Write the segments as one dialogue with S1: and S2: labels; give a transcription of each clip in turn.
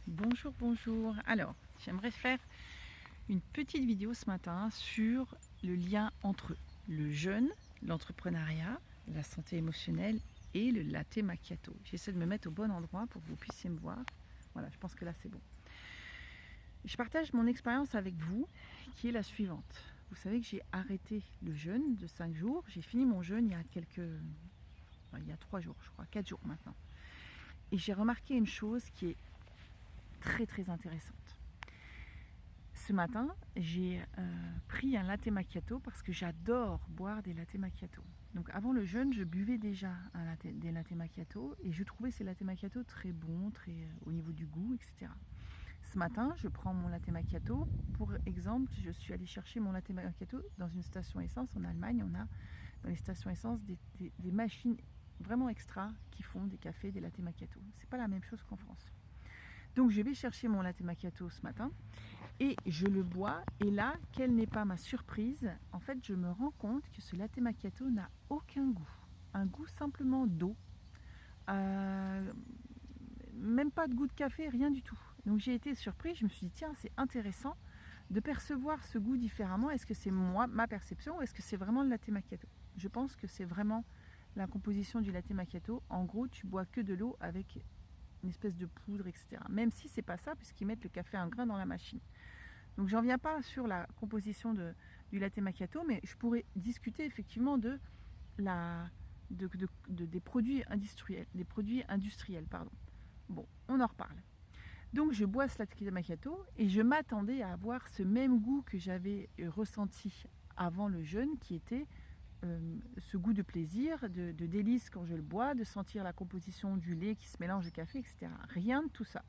S1: Bonjour, bonjour. Alors, j'aimerais faire une petite vidéo ce matin sur le lien entre le jeûne, l'entrepreneuriat, la santé émotionnelle et le latte macchiato. J'essaie de me mettre au bon endroit pour que vous puissiez me voir. Voilà, je pense que là c'est bon. Je partage mon expérience avec vous qui est la suivante. Vous savez que j'ai arrêté le jeûne de 5 jours. J'ai fini mon jeûne il y a 3 jours, je crois, 4 jours maintenant. Et j'ai remarqué une chose qui est très très intéressante. Ce matin, j'ai pris un latte macchiato parce que j'adore boire des latte macchiato. Donc avant le jeûne, je buvais déjà des latte macchiato et je trouvais ces latte macchiato très bons, au niveau du goût, etc. Ce matin, je prends mon latte macchiato. Pour exemple, je suis allée chercher mon latte macchiato dans une station essence. En Allemagne, on a dans les stations essence des machines vraiment extra qui font des cafés, des latte macchiato. C'est pas la même chose qu'en France. Donc je vais chercher mon latte macchiato ce matin et je le bois. Et là, quelle n'est pas ma surprise, en fait, je me rends compte que ce latte macchiato n'a aucun goût. Un goût simplement d'eau. Euh, Même pas de goût de café, rien du tout. Donc j'ai été surprise, je me suis dit, tiens, c'est intéressant de percevoir ce goût différemment. Est-ce que c'est moi, ma perception, ou est-ce que c'est vraiment le latte macchiato? Je pense que c'est vraiment la composition du latte macchiato. En gros, tu bois que de l'eau avec une espèce de poudre, etc. Même si c'est pas ça, puisqu'ils mettent le café en grain dans la machine. Donc j'en viens pas sur la composition du latte macchiato, mais je pourrais discuter effectivement la, des produits industriels. Pardon. Bon, on en reparle. Donc je bois ce latte macchiato et je m'attendais à avoir ce même goût que j'avais ressenti avant le jeûne, qui était ce goût de plaisir, de délice quand je le bois, de sentir la composition du lait qui se mélange au café, etc. Rien de tout ça.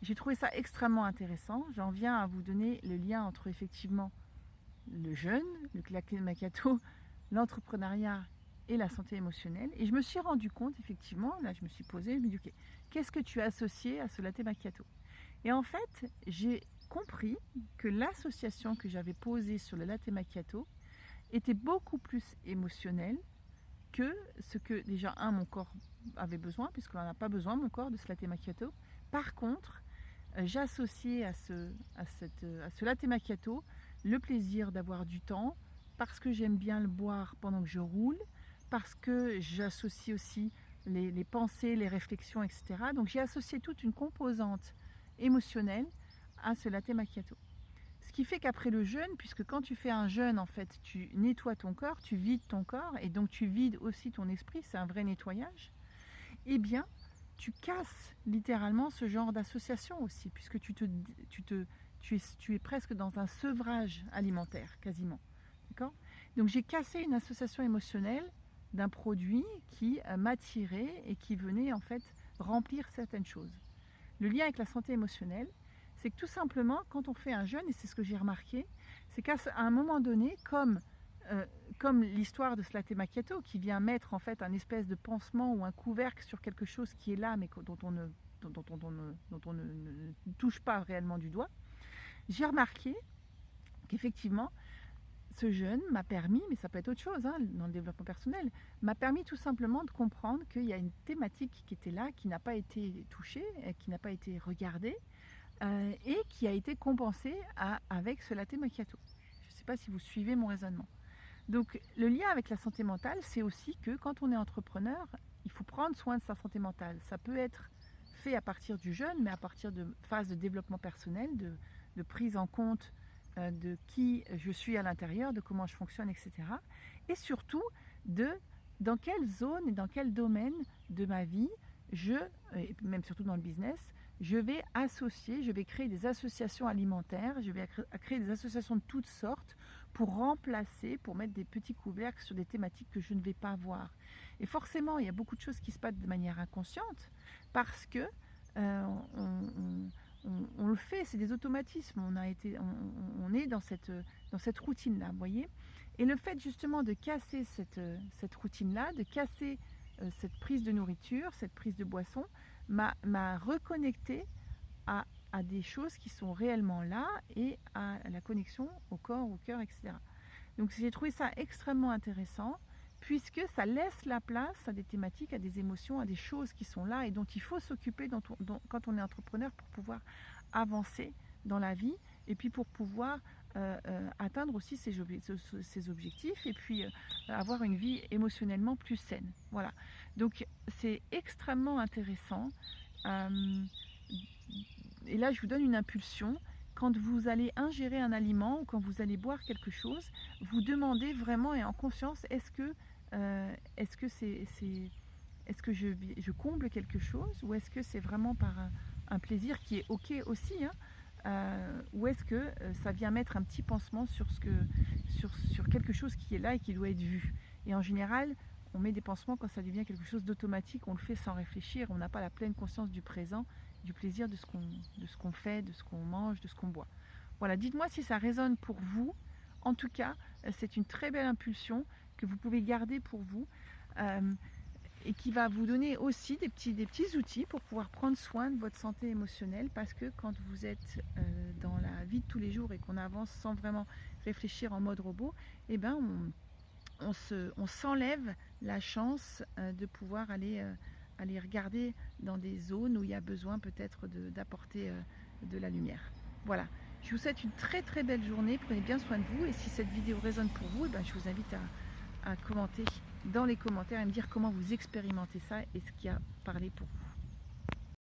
S1: J'ai trouvé ça extrêmement intéressant. J'en viens à vous donner le lien entre effectivement le jeûne, le latte macchiato, l'entrepreneuriat et la santé émotionnelle. Et je me suis rendu compte, effectivement, là je me suis posée, je me dis, ok, qu'est-ce que tu as associé à ce latte macchiato? Et en fait, j'ai compris que l'association que j'avais posée sur le latte macchiato était beaucoup plus émotionnelle que ce que déjà, mon corps avait besoin, puisqu'on n'en a pas besoin, mon corps, de ce latte macchiato. Par contre, j'associais à ce latte macchiato le plaisir d'avoir du temps, parce que j'aime bien le boire pendant que je roule, parce que j'associe aussi les pensées, les réflexions, etc. Donc j'ai associé toute une composante émotionnelle à ce latte macchiato. Ce qui fait qu'après le jeûne, puisque quand tu fais un jeûne, en fait, tu nettoies ton corps, tu vides ton corps, et donc tu vides aussi ton esprit, c'est un vrai nettoyage, eh bien, tu casses littéralement ce genre d'association aussi, puisque tu es presque dans un sevrage alimentaire, quasiment. D'accord? Donc j'ai cassé une association émotionnelle d'un produit qui m'attirait et qui venait en fait remplir certaines choses. Le lien avec la santé émotionnelle, c'est que tout simplement, quand on fait un jeûne, et c'est ce que j'ai remarqué, c'est qu'à un moment donné, euh, comme l'histoire de ce latte macchiato qui vient mettre en fait un espèce de pansement ou un couvercle sur quelque chose qui est là mais dont on ne touche pas réellement du doigt, j'ai remarqué qu'effectivement ce jeûne m'a permis, mais ça peut être autre chose dans le développement personnel, m'a permis tout simplement de comprendre qu'il y a une thématique qui était là, qui n'a pas été touchée, qui n'a pas été regardée, et qui a été compensée avec ce latte macchiato. Je ne sais pas si vous suivez mon raisonnement. Donc le lien avec la santé mentale, c'est aussi que quand on est entrepreneur, il faut prendre soin de sa santé mentale. Ça peut être fait à partir du jeûne, mais à partir de phases de développement personnel, de prise en compte de qui je suis à l'intérieur, de comment je fonctionne, etc. Et surtout de dans quelle zone et dans quel domaine de ma vie et même surtout dans le business, je vais créer des associations alimentaires, je vais créer des associations de toutes sortes pour remplacer, pour mettre des petits couvercles sur des thématiques que je ne vais pas voir. Et forcément, il y a beaucoup de choses qui se passent de manière inconsciente parce que on le fait, c'est des automatismes. On est dans cette routine-là, vous voyez. Et le fait justement de casser cette routine-là, de casser cette prise de nourriture, cette prise de boisson, m'a reconnecté à, à des choses qui sont réellement là et à la connexion au corps, au cœur, etc. Donc j'ai trouvé ça extrêmement intéressant puisque ça laisse la place à des thématiques, à des émotions, à des choses qui sont là et dont il faut s'occuper quand on est entrepreneur pour pouvoir avancer dans la vie et puis pour pouvoir atteindre aussi ses objectifs et puis avoir une vie émotionnellement plus saine. Voilà. Donc c'est extrêmement intéressant. Et là, je vous donne une impulsion. Quand vous allez ingérer un aliment ou quand vous allez boire quelque chose, vous demandez vraiment et en conscience, est-ce que je comble quelque chose ou est-ce que c'est vraiment par un plaisir qui est ok aussi, hein, ou est-ce que ça vient mettre un petit pansement sur quelque chose qui est là et qui doit être vu. Et en général, on met des pansements quand ça devient quelque chose d'automatique, on le fait sans réfléchir, on n'a pas la pleine conscience du présent, du plaisir de ce qu'on fait, de ce qu'on mange, de ce qu'on boit. Voilà, dites-moi si ça résonne pour vous. En tout cas, c'est une très belle impulsion que vous pouvez garder pour vous et qui va vous donner aussi des petits outils pour pouvoir prendre soin de votre santé émotionnelle, parce que quand vous êtes dans la vie de tous les jours et qu'on avance sans vraiment réfléchir en mode robot, eh ben on s'enlève la chance de pouvoir aller regarder dans des zones où il y a besoin peut-être d'apporter de la lumière. Voilà, je vous souhaite une très très belle journée, prenez bien soin de vous et si cette vidéo résonne pour vous, eh ben, je vous invite à commenter dans les commentaires et me dire comment vous expérimentez ça et ce qui a parlé pour vous.